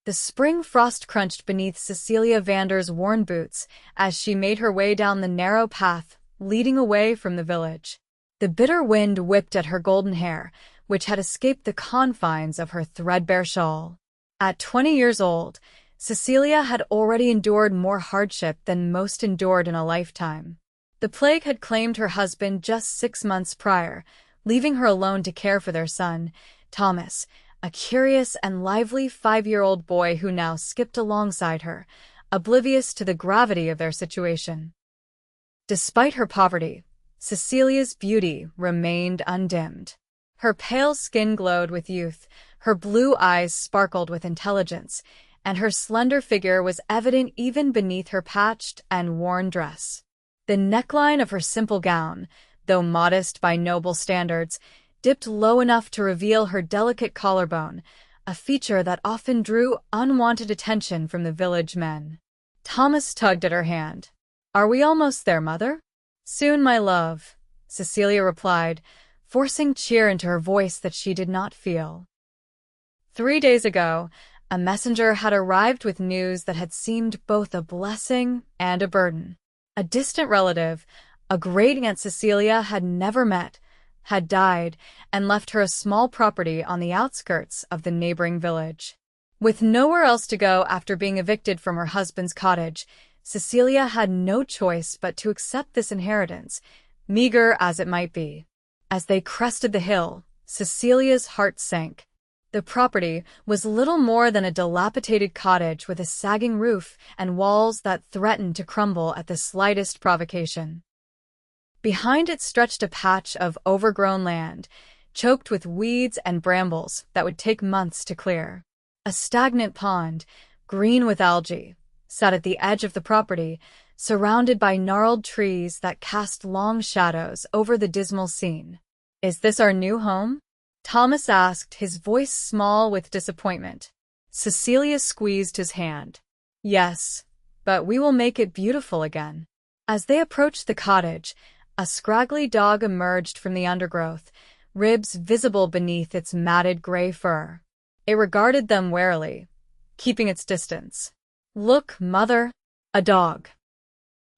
The spring frost crunched beneath Cecilia Vander's worn boots as she made her way down the narrow path leading away from the village. The bitter wind whipped at her golden hair, which had escaped the confines of her threadbare shawl. At 20 years old, Cecilia had already endured more hardship than most endured in a lifetime. The plague had claimed her husband just 6 months prior, leaving her alone to care for their son, Thomas, a curious and lively 5-year-old boy who now skipped alongside her, oblivious to the gravity of their situation. Despite her poverty, Cecilia's beauty remained undimmed. Her pale skin glowed with youth, her blue eyes sparkled with intelligence, and her slender figure was evident even beneath her patched and worn dress. The neckline of her simple gown, though modest by noble standards, dipped low enough to reveal her delicate collarbone, a feature that often drew unwanted attention from the village men. Thomas tugged at her hand. "Are we almost there, mother?" "Soon, my love," Cecilia replied, forcing cheer into her voice that she did not feel. 3 days ago, a messenger had arrived with news that had seemed both a blessing and a burden. A distant relative, a great-aunt Cecilia had never met, had died and left her a small property on the outskirts of the neighboring village. With nowhere else to go after being evicted from her husband's cottage, Cecilia had no choice but to accept this inheritance, meager as it might be. As they crested the hill, Cecilia's heart sank. The property was little more than a dilapidated cottage with a sagging roof and walls that threatened to crumble at the slightest provocation. Behind it stretched a patch of overgrown land, choked with weeds and brambles that would take months to clear. A stagnant pond, green with algae, sat at the edge of the property, surrounded by gnarled trees that cast long shadows over the dismal scene. "Is this our new home?" Thomas asked, his voice small with disappointment. Cecilia squeezed his hand. "Yes, but we will make it beautiful again." As they approached the cottage, a scraggly dog emerged from the undergrowth, ribs visible beneath its matted gray fur. It regarded them warily, keeping its distance. "Look, mother, a dog!"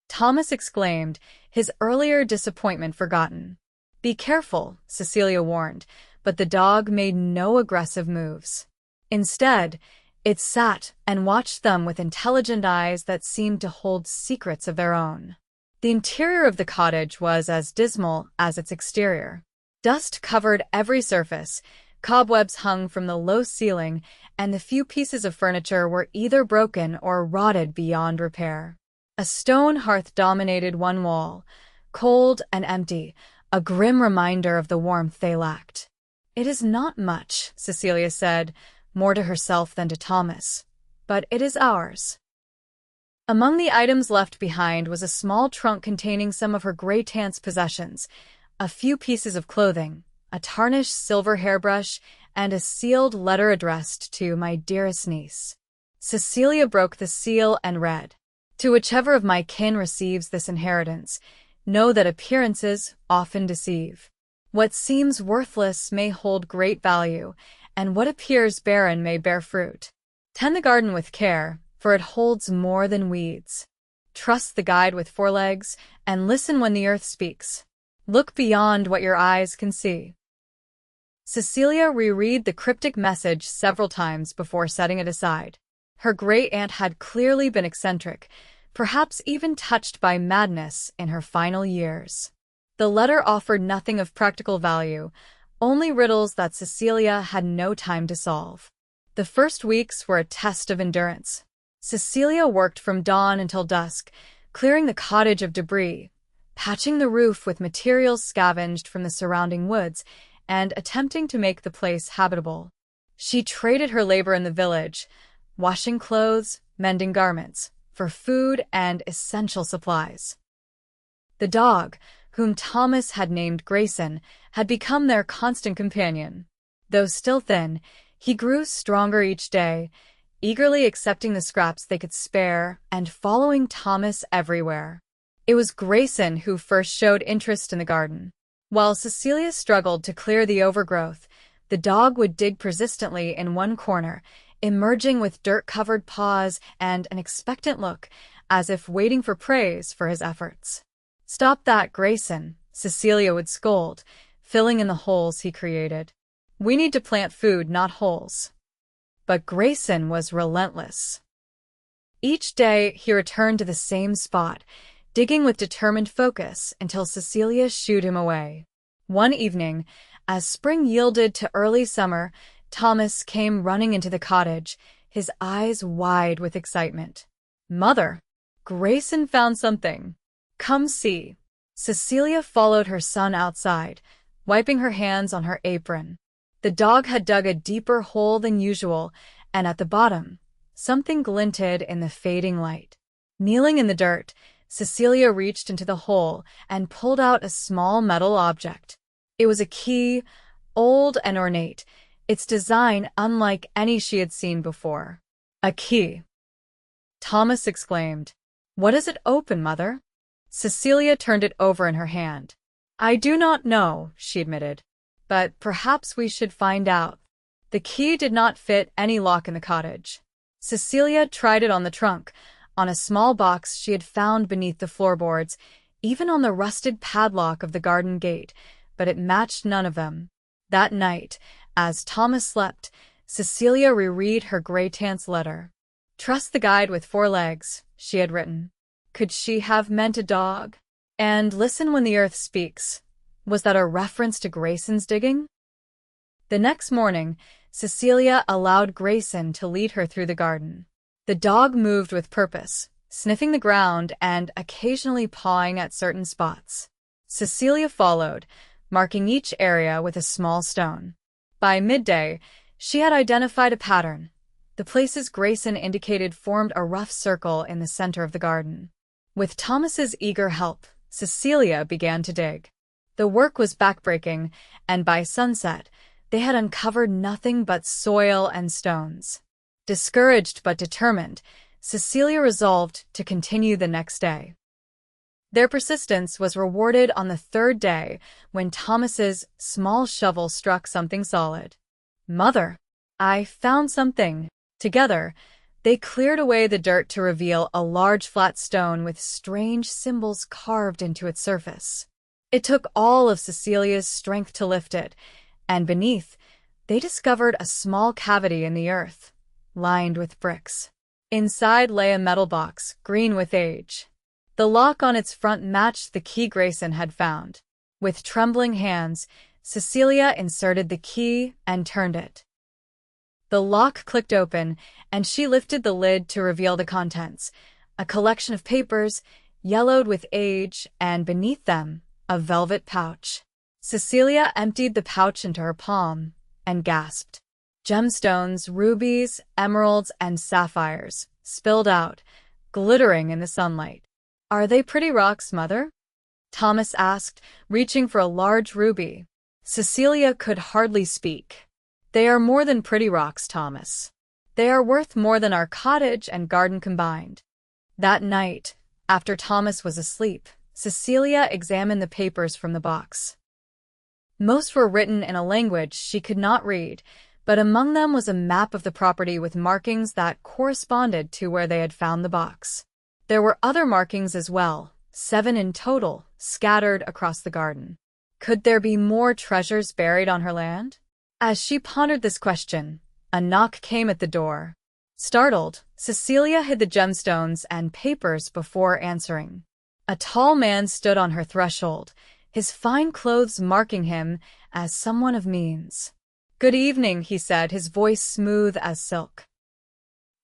Thomas exclaimed, his earlier disappointment forgotten. "Be careful," Cecilia warned, but the dog made no aggressive moves. Instead, it sat and watched them with intelligent eyes that seemed to hold secrets of their own. The interior of the cottage was as dismal as its exterior. Dust covered every surface, cobwebs hung from the low ceiling, and the few pieces of furniture were either broken or rotted beyond repair. A stone hearth dominated one wall, cold and empty, a grim reminder of the warmth they lacked. "It is not much," Cecilia said, more to herself than to Thomas, "but it is ours." Among the items left behind was a small trunk containing some of her great-aunt's possessions, a few pieces of clothing, a tarnished silver hairbrush, and a sealed letter addressed to "My dearest niece." Cecilia broke the seal and read, "To whichever of my kin receives this inheritance, know that appearances often deceive. What seems worthless may hold great value, and what appears barren may bear fruit. Tend the garden with care, for it holds more than weeds. Trust the guide with 4 legs, and listen when the earth speaks. Look beyond what your eyes can see." Cecilia reread the cryptic message several times before setting it aside. Her great-aunt had clearly been eccentric, perhaps even touched by madness in her final years. The letter offered nothing of practical value, only riddles that Cecilia had no time to solve. The first weeks were a test of endurance. Cecilia worked from dawn until dusk, clearing the cottage of debris, patching the roof with materials scavenged from the surrounding woods, and attempting to make the place habitable. She traded her labor in the village, washing clothes, mending garments, for food and essential supplies. The dog, whom Thomas had named Grayson, had become their constant companion. Though still thin, he grew stronger each day, eagerly accepting the scraps they could spare and following Thomas everywhere. It was Grayson who first showed interest in the garden. While Cecilia struggled to clear the overgrowth, the dog would dig persistently in one corner, emerging with dirt-covered paws and an expectant look, as if waiting for praise for his efforts. "Stop that, Grayson," Cecilia would scold, filling in the holes he created. "We need to plant food, not holes." But Grayson was relentless. Each day, he returned to the same spot, digging with determined focus until Cecilia shooed him away. One evening, as spring yielded to early summer, Thomas came running into the cottage, his eyes wide with excitement. "Mother, Grayson found something. Come see." Cecilia followed her son outside, wiping her hands on her apron. The dog had dug a deeper hole than usual, and at the bottom, something glinted in the fading light. Kneeling in the dirt, Cecilia reached into the hole and pulled out a small metal object. It was a key, old and ornate, its design unlike any she had seen before. "A key!" Thomas exclaimed. "What does it open, Mother?" Cecilia turned it over in her hand. "I do not know," she admitted, "but perhaps we should find out." The key did not fit any lock in the cottage. Cecilia tried it on the trunk, on a small box she had found beneath the floorboards, even on the rusted padlock of the garden gate, but it matched none of them. That night, as Thomas slept, Cecilia reread her gray-tant's letter. "Trust the guide with 4 legs," she had written. Could she have meant a dog? And "listen when the earth speaks." Was that a reference to Grayson's digging? The next morning, Cecilia allowed Grayson to lead her through the garden. The dog moved with purpose, sniffing the ground and occasionally pawing at certain spots. Cecilia followed, marking each area with a small stone. By midday, she had identified a pattern. The places Grayson indicated formed a rough circle in the center of the garden. With Thomas's eager help, Cecilia began to dig. The work was backbreaking, and by sunset, they had uncovered nothing but soil and stones. Discouraged but determined, Cecilia resolved to continue the next day. Their persistence was rewarded on the 3rd day when Thomas's small shovel struck something solid. "Mother, I found something." Together, they cleared away the dirt to reveal a large flat stone with strange symbols carved into its surface. It took all of Cecilia's strength to lift it, and beneath, they discovered a small cavity in the earth, lined with bricks. Inside lay a metal box, green with age. The lock on its front matched the key Grayson had found. With trembling hands, Cecilia inserted the key and turned it. The lock clicked open, and she lifted the lid to reveal the contents, a collection of papers, yellowed with age, and beneath them, a velvet pouch. Cecilia emptied the pouch into her palm and gasped. Gemstones, rubies, emeralds, and sapphires spilled out, glittering in the sunlight. "Are they pretty rocks, Mother?" Thomas asked, reaching for a large ruby. Cecilia could hardly speak. "They are more than pretty rocks, Thomas. They are worth more than our cottage and garden combined." That night, after Thomas was asleep, Cecilia examined the papers from the box. Most were written in a language she could not read, but among them was a map of the property with markings that corresponded to where they had found the box. There were other markings as well, 7 in total, scattered across the garden. Could there be more treasures buried on her land? As she pondered this question, a knock came at the door. Startled, Cecilia hid the gemstones and papers before answering. A tall man stood on her threshold, his fine clothes marking him as someone of means. "Good evening," he said, his voice smooth as silk.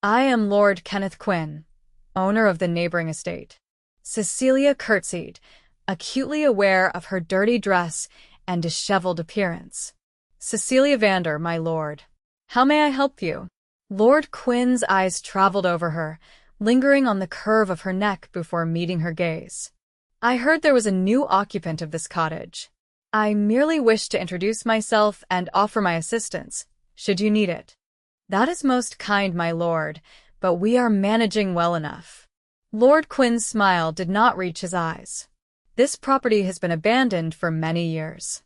"I am Lord Kenneth Quinn, owner of the neighboring estate." Cecilia curtsied, acutely aware of her dirty dress and disheveled appearance. "Cecilia Vander, my lord. How may I help you?" Lord Quinn's eyes traveled over her, lingering on the curve of her neck before meeting her gaze. "I heard there was a new occupant of this cottage. I merely wish to introduce myself and offer my assistance, should you need it." "That is most kind, my lord, but we are managing well enough." Lord Quinn's smile did not reach his eyes. "This property has been abandoned for many years."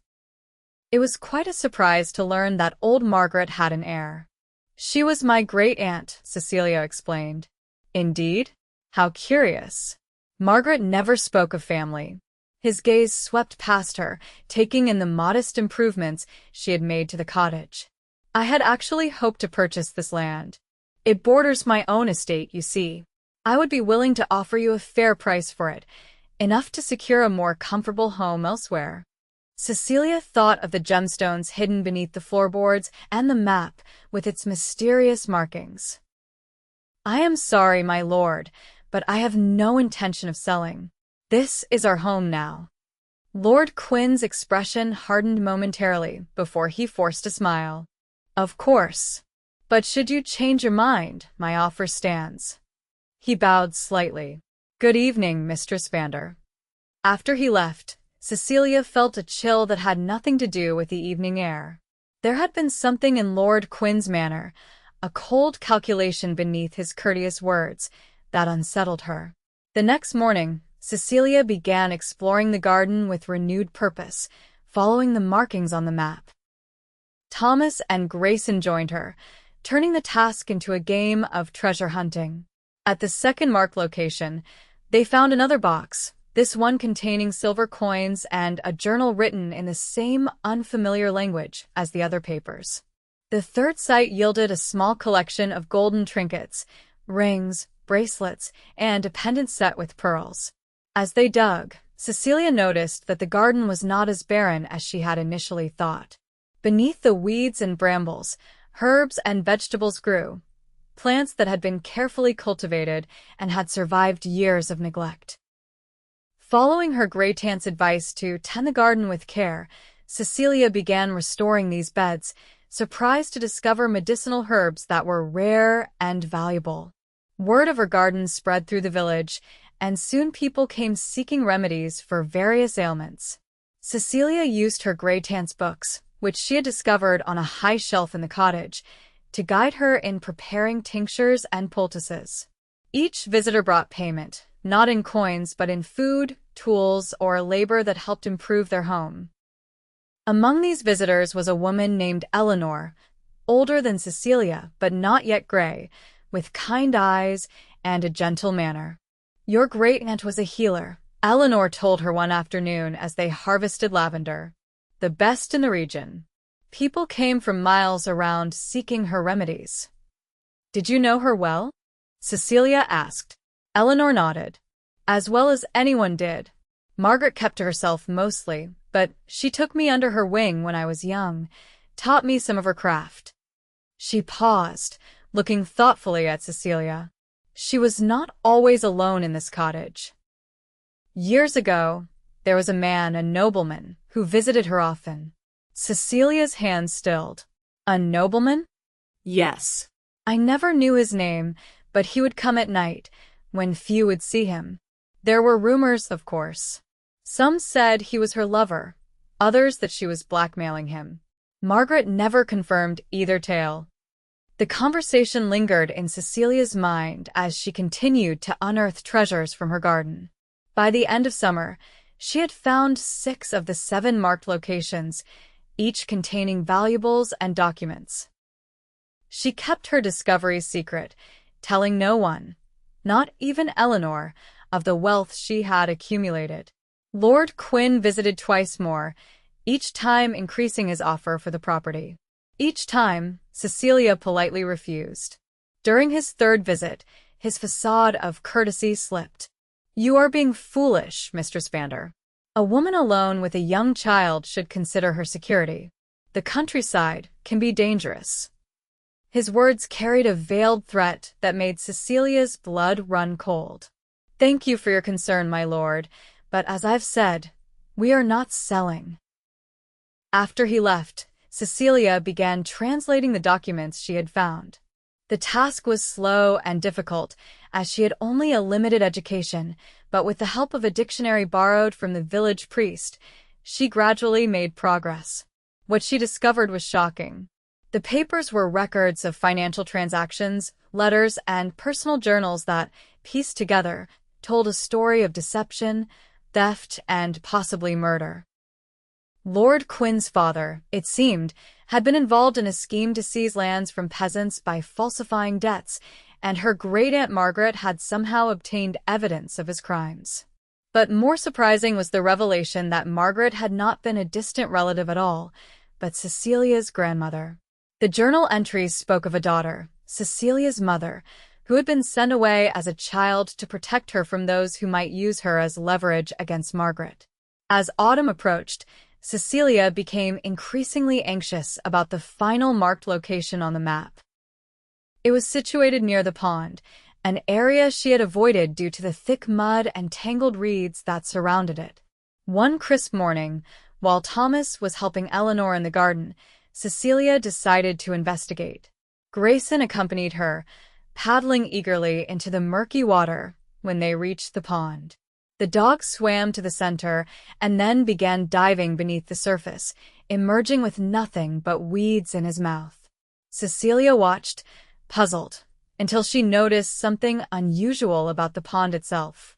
It was quite a surprise to learn that old Margaret had an heir. She was my great-aunt, Cecilia explained. Indeed? How curious. Margaret never spoke of family. His gaze swept past her, taking in the modest improvements she had made to the cottage. I had actually hoped to purchase this land. It borders my own estate, you see. I would be willing to offer you a fair price for it, enough to secure a more comfortable home elsewhere. Cecilia thought of the gemstones hidden beneath the floorboards and the map with its mysterious markings. I am sorry, my lord, but I have no intention of selling. This is our home now. Lord Quinn's expression hardened momentarily before he forced a smile. Of course. But should you change your mind, my offer stands. He bowed slightly. Good evening, Mistress Vander. After he left, Cecilia felt a chill that had nothing to do with the evening air. There had been something in Lord Quinn's manner, a cold calculation beneath his courteous words, that unsettled her. The next morning, Cecilia began exploring the garden with renewed purpose, following the markings on the map. Thomas and Grayson joined her, turning the task into a game of treasure hunting. At the second marked location, they found another box, this one containing silver coins and a journal written in the same unfamiliar language as the other papers. The third site yielded a small collection of golden trinkets, rings, bracelets, and a pendant set with pearls. As they dug, Cecilia noticed that the garden was not as barren as she had initially thought. Beneath the weeds and brambles, herbs and vegetables grew, plants that had been carefully cultivated and had survived years of neglect. Following her great-aunt's advice to tend the garden with care, Cecilia began restoring these beds, surprised to discover medicinal herbs that were rare and valuable. Word of her garden spread through the village, and soon people came seeking remedies for various ailments. Cecilia used her great-aunt's books, which she had discovered on a high shelf in the cottage, to guide her in preparing tinctures and poultices. Each visitor brought payment, not in coins but in food, tools, or labor that helped improve their home. Among these visitors was a woman named Eleanor, older than Cecilia but not yet gray, with kind eyes and a gentle manner. Your great-aunt was a healer, Eleanor told her one afternoon as they harvested lavender. The best in the region. People came from miles around seeking her remedies. Did you know her well? Cecilia asked. Eleanor nodded. As well as anyone did. Margaret kept to herself mostly, but she took me under her wing when I was young, taught me some of her craft. She paused, looking thoughtfully at Cecilia. She was not always alone in this cottage. Years ago, there was a man, a nobleman, who visited her often. Cecilia's hand stilled. A nobleman? Yes. I never knew his name, but he would come at night, when few would see him. There were rumors, of course. Some said he was her lover, others that she was blackmailing him. Margaret never confirmed either tale. The conversation lingered in Cecilia's mind as she continued to unearth treasures from her garden. By the end of summer, she had found 6 of the 7 marked locations, each containing valuables and documents. She kept her discovery secret, telling no one, not even Eleanor, of the wealth she had accumulated. Lord Quinn visited twice more, each time increasing his offer for the property. Each time, Cecilia politely refused. During his third visit, his facade of courtesy slipped. You are being foolish, Mistress Vander. A woman alone with a young child should consider her security. The countryside can be dangerous. His words carried a veiled threat that made Cecilia's blood run cold. Thank you for your concern, my lord, but as I've said, we are not selling. After he left, Cecilia began translating the documents she had found. The task was slow and difficult, as she had only a limited education, but with the help of a dictionary borrowed from the village priest, she gradually made progress. What she discovered was shocking. The papers were records of financial transactions, letters, and personal journals that, pieced together, told a story of deception, theft, and possibly murder. Lord Quin's father, it seemed, had been involved in a scheme to seize lands from peasants by falsifying debts, and her great-aunt Margaret had somehow obtained evidence of his crimes. But more surprising was the revelation that Margaret had not been a distant relative at all, but Cecilia's grandmother. The journal entries spoke of a daughter, Cecilia's mother, who had been sent away as a child to protect her from those who might use her as leverage against Margaret. As autumn approached, Cecilia became increasingly anxious about the final marked location on the map. It was situated near the pond, an area she had avoided due to the thick mud and tangled reeds that surrounded it. One crisp morning, while Thomas was helping Eleanor in the garden, Cecilia decided to investigate. Grayson accompanied her, paddling eagerly into the murky water when they reached the pond. The dog swam to the center and then began diving beneath the surface, emerging with nothing but weeds in his mouth. Cecilia watched, puzzled, until she noticed something unusual about the pond itself.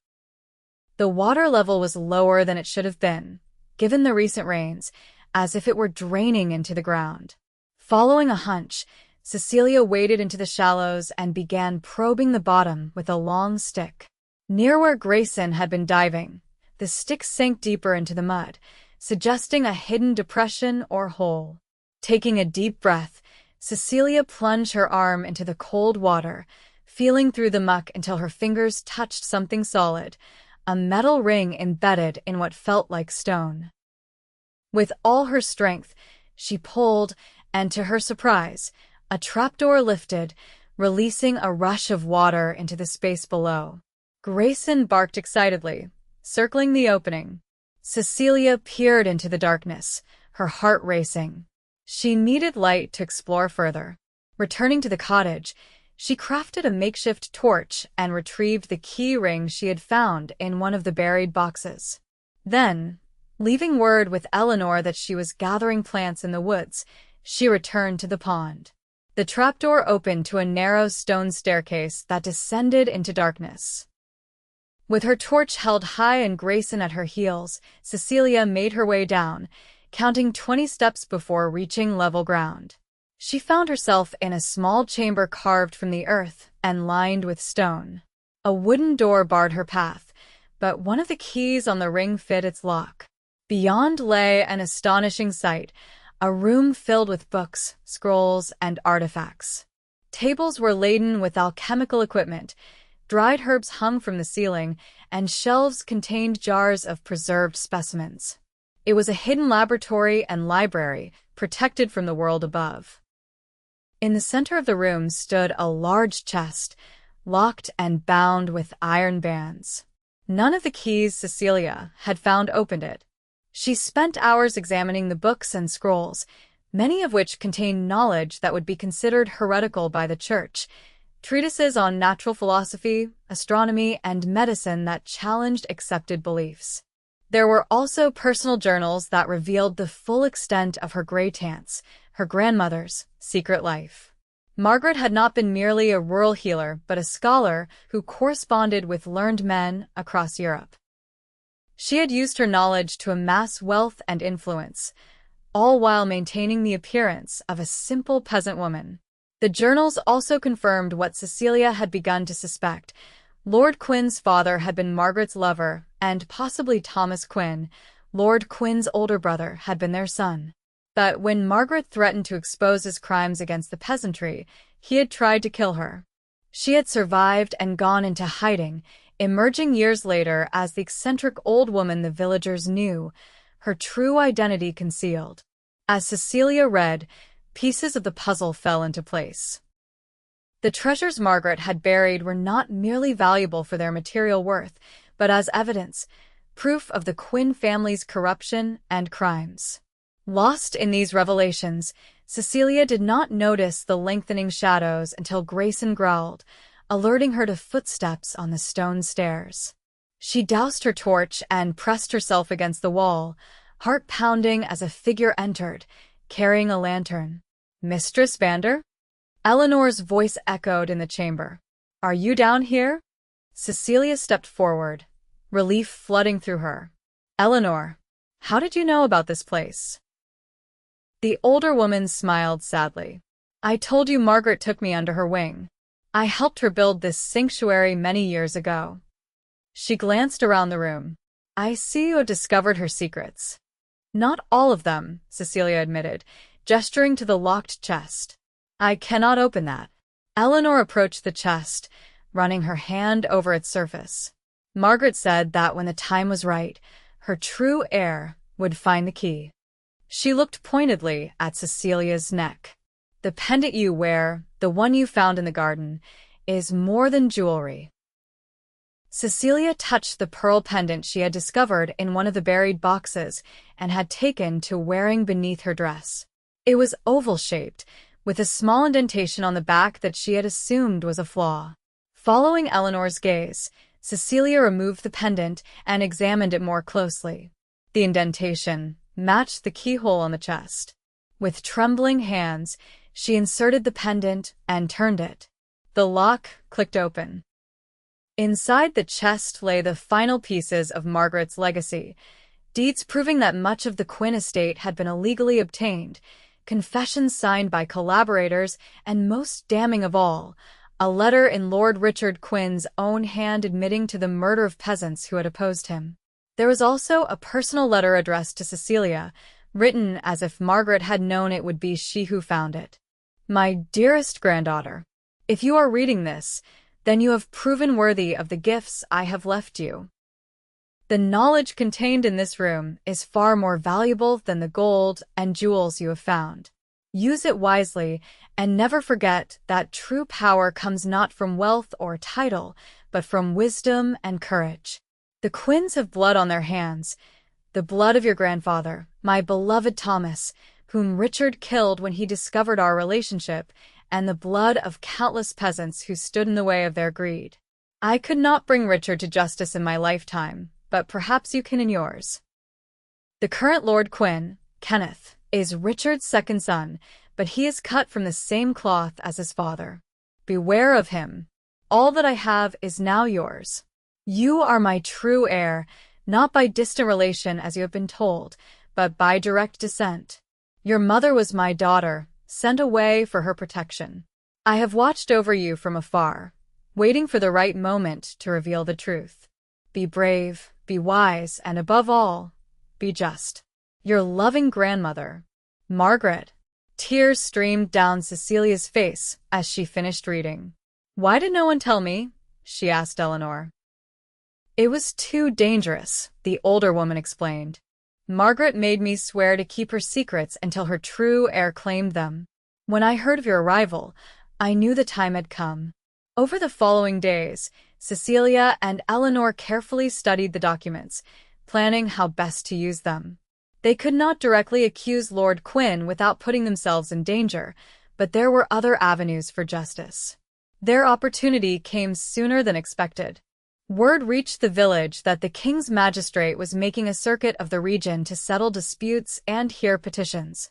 The water level was lower than it should have been, given the recent rains, as if it were draining into the ground. Following a hunch, Cecilia waded into the shallows and began probing the bottom with a long stick. Near where Grayson had been diving, the stick sank deeper into the mud, suggesting a hidden depression or hole. Taking a deep breath, Cecilia plunged her arm into the cold water, feeling through the muck until her fingers touched something solid, a metal ring embedded in what felt like stone. With all her strength, she pulled, and to her surprise, a trapdoor lifted, releasing a rush of water into the space below. Grayson barked excitedly, circling the opening. Cecilia peered into the darkness, her heart racing. She needed light to explore further. Returning to the cottage, she crafted a makeshift torch and retrieved the key ring she had found in one of the buried boxes. Then, leaving word with Eleanor that she was gathering plants in the woods, she returned to the pond. The trapdoor opened to a narrow stone staircase that descended into darkness. With her torch held high and Grayson at her heels, Cecilia made her way down, counting 20 steps before reaching level ground. She found herself in a small chamber carved from the earth and lined with stone. A wooden door barred her path, but one of the keys on the ring fit its lock. Beyond lay an astonishing sight, a room filled with books, scrolls, and artifacts. Tables were laden with alchemical equipment, dried herbs hung from the ceiling, and shelves contained jars of preserved specimens. It was a hidden laboratory and library, protected from the world above. In the center of the room stood a large chest, locked and bound with iron bands. None of the keys Cecilia had found opened it. She spent hours examining the books and scrolls, many of which contained knowledge that would be considered heretical by the Church, treatises on natural philosophy, astronomy, and medicine that challenged accepted beliefs. There were also personal journals that revealed the full extent of her great-aunt's, her grandmother's, secret life. Margaret had not been merely a rural healer, but a scholar who corresponded with learned men across Europe. She had used her knowledge to amass wealth and influence, all while maintaining the appearance of a simple peasant woman. The journals also confirmed what Cecilia had begun to suspect. Lord Quin's father had been Margaret's lover, and possibly Thomas Quin, Lord Quin's older brother, had been their son. But when Margaret threatened to expose his crimes against the peasantry, he had tried to kill her. She had survived and gone into hiding, emerging years later as the eccentric old woman the villagers knew, her true identity concealed. As Cecilia read, pieces of the puzzle fell into place. The treasures Margaret had buried were not merely valuable for their material worth, but as evidence, proof of the Quin family's corruption and crimes. Lost in these revelations, Cecilia did not notice the lengthening shadows until Grayson growled, alerting her to footsteps on the stone stairs. She doused her torch and pressed herself against the wall, heart pounding as a figure entered, carrying a lantern. "Mistress Vander?" Eleanor's voice echoed in the chamber. "Are you down here?" Cecilia stepped forward, relief flooding through her. "Eleanor." How did you know about this place? The older woman smiled sadly. I told you Margaret took me under her wing. I helped her build this sanctuary many years ago. She glanced around the room. I see you have discovered her secrets. Not all of them, Cecilia admitted, gesturing to the locked chest. I cannot open that. Eleanor approached the chest, running her hand over its surface. Margaret said that when the time was right, her true heir would find the key. She looked pointedly at Cecilia's neck. The pendant you wear, the one you found in the garden, is more than jewelry. Cecilia touched the pearl pendant she had discovered in one of the buried boxes and had taken to wearing beneath her dress. It was oval-shaped, with a small indentation on the back that she had assumed was a flaw. Following Eleanor's gaze, Cecilia removed the pendant and examined it more closely. The indentation matched the keyhole on the chest. With trembling hands, she inserted the pendant and turned it. The lock clicked open. Inside the chest lay the final pieces of Margaret's legacy, deeds proving that much of the Quinn estate had been illegally obtained, confessions signed by collaborators, and most damning of all, a letter in Lord Richard Quinn's own hand admitting to the murder of peasants who had opposed him. There was also a personal letter addressed to Cecilia, written as if Margaret had known it would be she who found it. My dearest granddaughter, if you are reading this, then you have proven worthy of the gifts I have left you. The knowledge contained in this room is far more valuable than the gold and jewels you have found. Use it wisely, and never forget that true power comes not from wealth or title, but from wisdom and courage. The Quinns have blood on their hands, the blood of your grandfather, my beloved Thomas, whom Richard killed when he discovered our relationship, and the blood of countless peasants who stood in the way of their greed. I could not bring Richard to justice in my lifetime, but perhaps you can in yours. The current Lord Quinn, Kenneth, is Richard's second son, but he is cut from the same cloth as his father. Beware of him. All that I have is now yours. You are my true heir, not by distant relation as you have been told, but by direct descent. Your mother was my daughter, sent away for her protection. I have watched over you from afar, waiting for the right moment to reveal the truth. Be brave, be wise, and above all, be just. Your loving grandmother, Margaret. Tears streamed down Cecilia's face as she finished reading. Why did no one tell me? She asked Eleanor. It was too dangerous, the older woman explained. Margaret made me swear to keep her secrets until her true heir claimed them. When I heard of your arrival, I knew the time had come. Over the following days, Cecilia and Eleanor carefully studied the documents, planning how best to use them. They could not directly accuse Lord Quinn without putting themselves in danger, but there were other avenues for justice. Their opportunity came sooner than expected. Word reached the village that the king's magistrate was making a circuit of the region to settle disputes and hear petitions.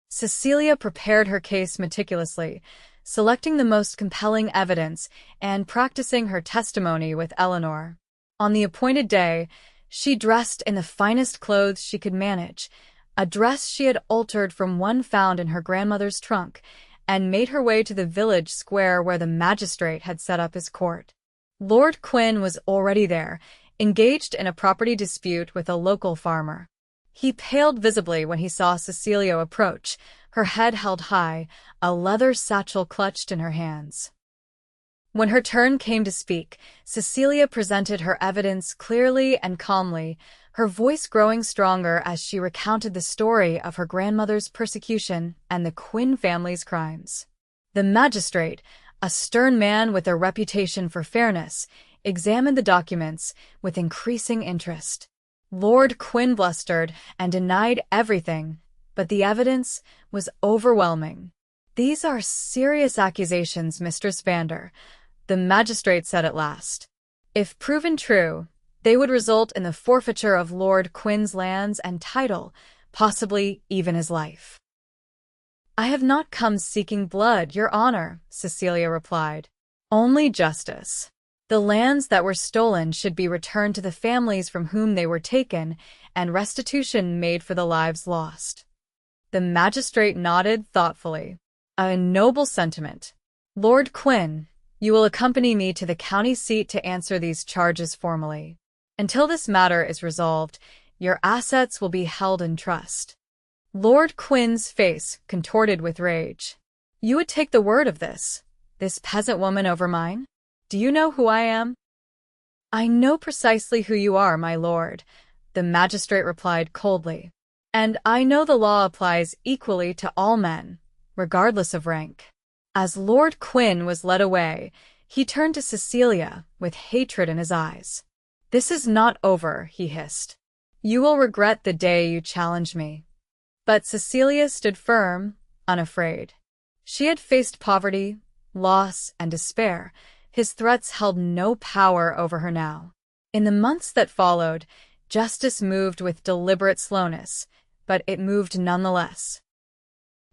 Cecilia prepared her case meticulously, selecting the most compelling evidence and practicing her testimony with Eleanor. On the appointed day, she dressed in the finest clothes she could manage, a dress she had altered from one found in her grandmother's trunk, and made her way to the village square where the magistrate had set up his court. Lord Quinn was already there, engaged in a property dispute with a local farmer. He paled visibly when he saw Cecilia approach, her head held high, a leather satchel clutched in her hands. When her turn came to speak, Cecilia presented her evidence clearly and calmly, her voice growing stronger as she recounted the story of her grandmother's persecution and the Quinn family's crimes. The magistrate, a stern man with a reputation for fairness, examined the documents with increasing interest. Lord Quinn blustered and denied everything, but the evidence was overwhelming. These are serious accusations, Mistress Vander, the magistrate said at last. If proven true, they would result in the forfeiture of Lord Quinn's lands and title, possibly even his life. I have not come seeking blood, Your Honor, Cecilia replied. Only justice. The lands that were stolen should be returned to the families from whom they were taken, and restitution made for the lives lost. The magistrate nodded thoughtfully. A noble sentiment. Lord Quinn, you will accompany me to the county seat to answer these charges formally. Until this matter is resolved, your assets will be held in trust. Lord Quinn's face contorted with rage. You would take the word of this peasant woman over mine? Do you know who I am? I know precisely who you are, my lord, the magistrate replied coldly. And I know the law applies equally to all men, regardless of rank. As Lord Quinn was led away, he turned to Cecilia with hatred in his eyes. This is not over, he hissed. You will regret the day you challenge me. But Cecilia stood firm, unafraid. She had faced poverty, loss, and despair. His threats held no power over her now. In the months that followed, justice moved with deliberate slowness, but it moved nonetheless.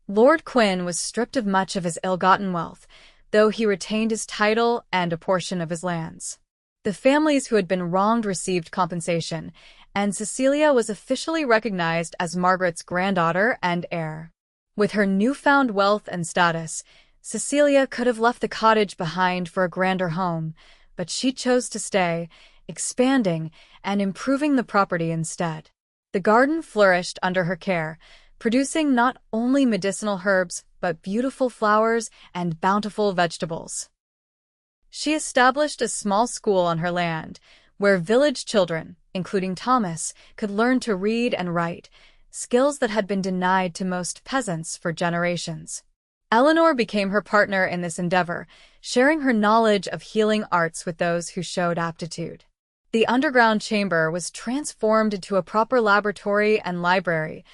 Lord Quinn was stripped of much of his ill-gotten wealth, though he retained his title and a portion of his lands. The families who had been wronged received compensation, and Cecilia was officially recognized as Margaret's granddaughter and heir. With her newfound wealth and status, Cecilia could have left the cottage behind for a grander home, but she chose to stay, expanding and improving the property instead. The garden flourished under her care, producing not only medicinal herbs, but beautiful flowers and bountiful vegetables. She established a small school on her land, where village children, including Thomas, could learn to read and write, skills that had been denied to most peasants for generations. Eleanor became her partner in this endeavor, sharing her knowledge of healing arts with those who showed aptitude. The underground chamber was transformed into a proper laboratory and library,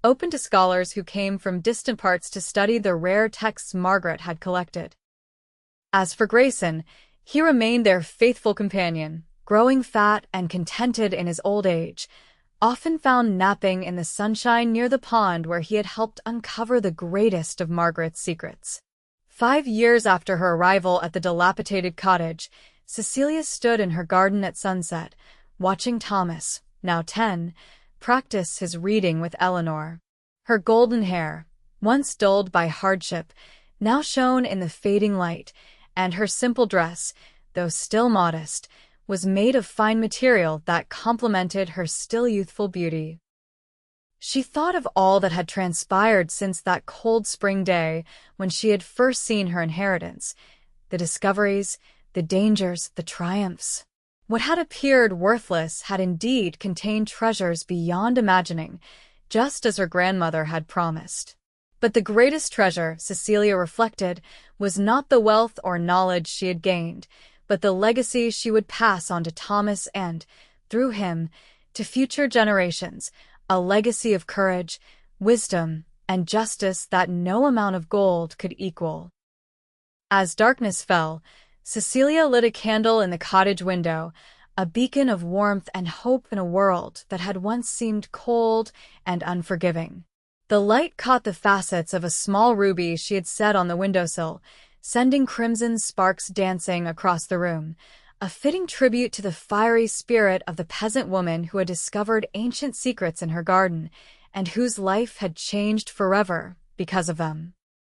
open to scholars who came from distant parts to study the rare texts Margaret had collected. As for Grayson, he remained their faithful companion, growing fat and contented in his old age, often found napping in the sunshine near the pond where he had helped uncover the greatest of Margaret's secrets. 5 years after her arrival at the dilapidated cottage, Cecilia stood in her garden at sunset, watching Thomas, now 10, practice his reading with Eleanor. Her golden hair, once dulled by hardship, now shone in the fading light, and her simple dress, though still modest, was made of fine material that complemented her still youthful beauty. She thought of all that had transpired since that cold spring day when she had first seen her inheritance, the discoveries, the dangers, the triumphs. What had appeared worthless had indeed contained treasures beyond imagining, just as her grandmother had promised. But the greatest treasure, Cecilia reflected, was not the wealth or knowledge she had gained, but the legacy she would pass on to Thomas and, through him, to future generations, a legacy of courage, wisdom, and justice that no amount of gold could equal. As darkness fell, Cecilia lit a candle in the cottage window, a beacon of warmth and hope in a world that had once seemed cold and unforgiving. The light caught the facets of a small ruby she had set on the windowsill, sending crimson sparks dancing across the room, a fitting tribute to the fiery spirit of the peasant woman who had discovered ancient secrets in her garden, and whose life had changed forever because of them.